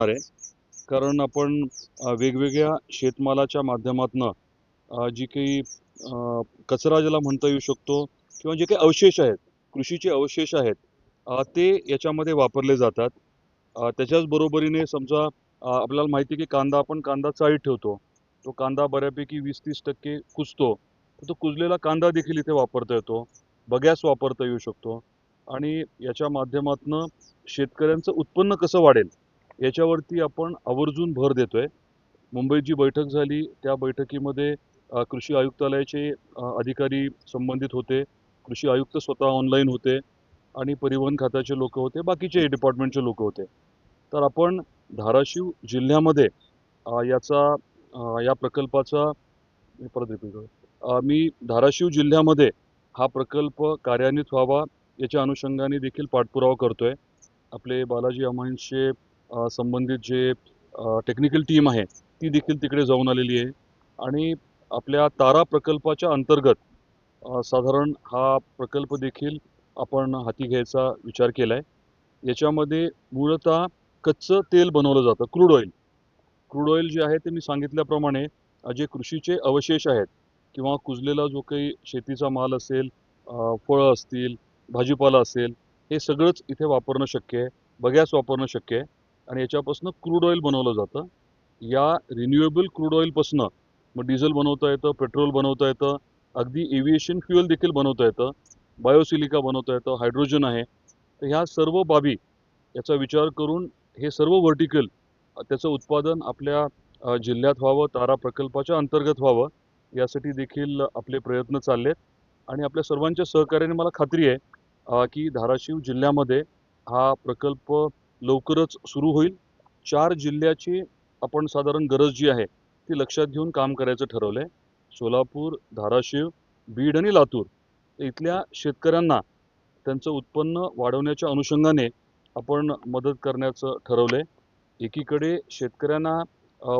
आहे. कारण आपण वेगवेगळ्या शेतमालाच्या माध्यमातनं जी काही कचरा ज्याला म्हणता येऊ शकतो किंवा जे काही अवशेष आहेत, कृषीचे अवशेष आहेत, ते याच्यामध्ये वापरले जातात. त्याच्याच बरोबरीने समजा आपल्याला माहिती आहे की आपण कांदा चाळीत ठेवतो. तो कांदा बऱ्यापैकी 20-30% कुजतो. तर तो कुजलेला कांदा देखील इथे वापरता येतो. बगॅस वापरता येऊ शकतो आणि याच्या माध्यमातनं शेतकऱ्यांचं उत्पन्न कसं वाढेल याच्यावरती आपण आवर्जून भर देतोय. मुंबईत जी बैठक झाली त्या बैठकीमध्ये कृषी आयुक्तालयाचे अधिकारी संबंधित होते. कृषी आयुक्त स्वतः ऑनलाईन होते आणि परिवहन खात्याचे लोक होते, बाकीचे डिपार्टमेंटचे लोक होते. तर आपण धाराशिव जिल्ह्यामध्ये या प्रकल्पाचा मी परत रिपीट करतो. मी धाराशिव जिल्ह्यामध्ये हा प्रकल्प कार्यान्वित व्हावा याच्या अनुषंगाने देखील पाठपुरावा करतोय. आपले बालाजी अमाईन्सचे संबंधित जे टेक्निकल टीम आहे ती देखील तिकडे जाऊन आलेली आहे आणि आपल्या तारा प्रकल्पाच्या अंतर्गत साधारण हा प्रकल्प देखील आपण हाती घ्यायचा विचार केला आहे. याच्यामध्ये मूळतः कच्चं तेल बनवलं जातं, क्रूड ऑइल. क्रूड ऑइल जे आहे ते मी सांगितल्याप्रमाणे जे कृषीचे अवशेष आहेत किंवा कुजलेला जो काही शेतीचा माल असेल, फळं असतील, भाजीपाला असेल, हे सगळंच इथे वापरणं शक्य आहे. बगॅस वापरणं शक्य आहे आणि याच्यापासून क्रूड ऑइल बनवलं जातं. या रिन्युएबल क्रूड ऑइलपासून मग डिझेल बनवता येतं, पेट्रोल बनवता येतं, अगदी एव्हिएशन फ्युएल देखील बनवता येतं, बायोसिलिका बनवता येतं, हायड्रोजन आहे. तर ह्या सर्व बाबी याचा विचार करून हे सर्व व्हर्टिकल त्याचं उत्पादन आपल्या जिल्ह्यात व्हावं, तारा प्रकल्पाच्या अंतर्गत व्हावं यासाठी देखील आपले प्रयत्न चालले आहेत आणि आपल्या सर्वांच्या सहकार्याने मला खात्री आहे की धाराशिव जिल्ह्यामध्ये हा प्रकल्प लवकरच सुरू होईल. 4 जिल्ह्याची आपण साधारण गरज जी आहे ती लक्षात घेऊन काम करायचं ठरवलं आहे. सोलापूर, धाराशिव, बीड आणि लातूर इथल्या शेतकऱ्यांना त्यांचं उत्पन्न वाढवण्याच्या अनुषंगाने आपण मदत करण्याचं ठरवलं आहे. एकीकडे शेतकऱ्यांना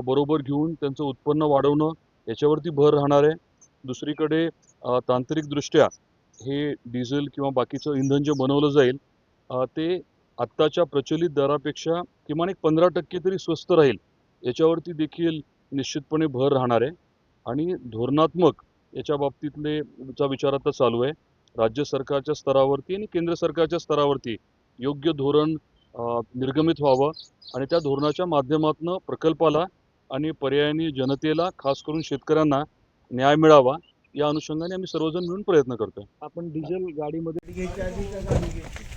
बरोबर घेऊन त्यांचं उत्पन्न वाढवणं याच्यावरती भर राहणार आहे. दुसरीकडे तांत्रिकदृष्ट्या हे डिझेल किंवा बाकीचं इंधन जे बनवलं जाईल ते आत्ताच्या प्रचलित दरापेक्षा किमान एक 15% तरी स्वस्त राहील याच्यावरती देखील निश्चितपणे भर राहणार आहे आणि धोरणात्मक याच्या बाबतीतले चा विचार आता चालू आहे. राज्य सरकारच्या स्तरावरती आणि केंद्र सरकारच्या स्तरावरती योग्य धोरण निर्गमित व्हावं आणि त्या धोरणाच्या माध्यमातून प्रकल्पाला आणि पर्यायाने जनतेला, खास करून शेतकऱ्यांना न्याय मिळावा या अनुषंगाने आम्ही सर्वजण मिळून प्रयत्न करतोय. आपण डिझेल गाडीमध्ये घ्यायच्या आधी का गाडी घ्यायची?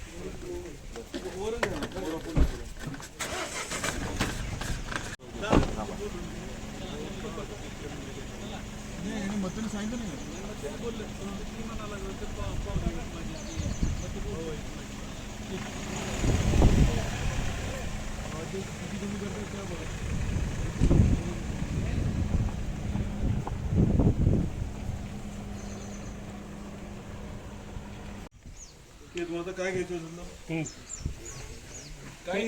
तुम्हाला काय घ्यायचं काय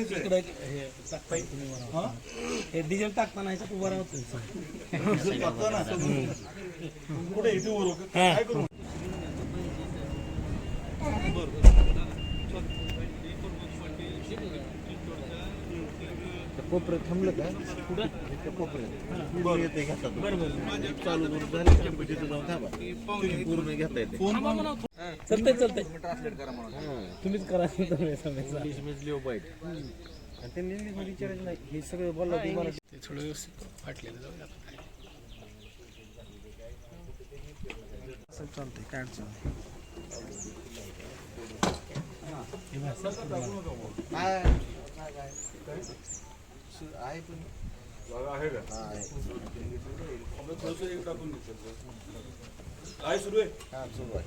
हे डिझेल टाकताना ह्याच्यात उभा राहतो कुठे इथे वर काय करू कोपऱ्यात थांबलं का कुठं कोपऱ्यात येते घेतात बरोबर चालू झालं जाऊन थांबा पूर्ण घेता येते चालतंय ट्रान्सलेट करा म्हणून तुम्हीच करा इंग्लिश लिओ बाईट आणि त्यांनी इंग्लिशमध्ये विचारायचं नाही हे सगळं बोललं तुम्हाला ते थोडं व्यवस्थित फाटलेलं जाऊ असं चालतंय काय अडचण आहे पण आहे का टाकून काय सुरू आहे हा सुरू आहे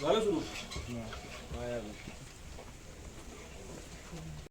झालं सुरू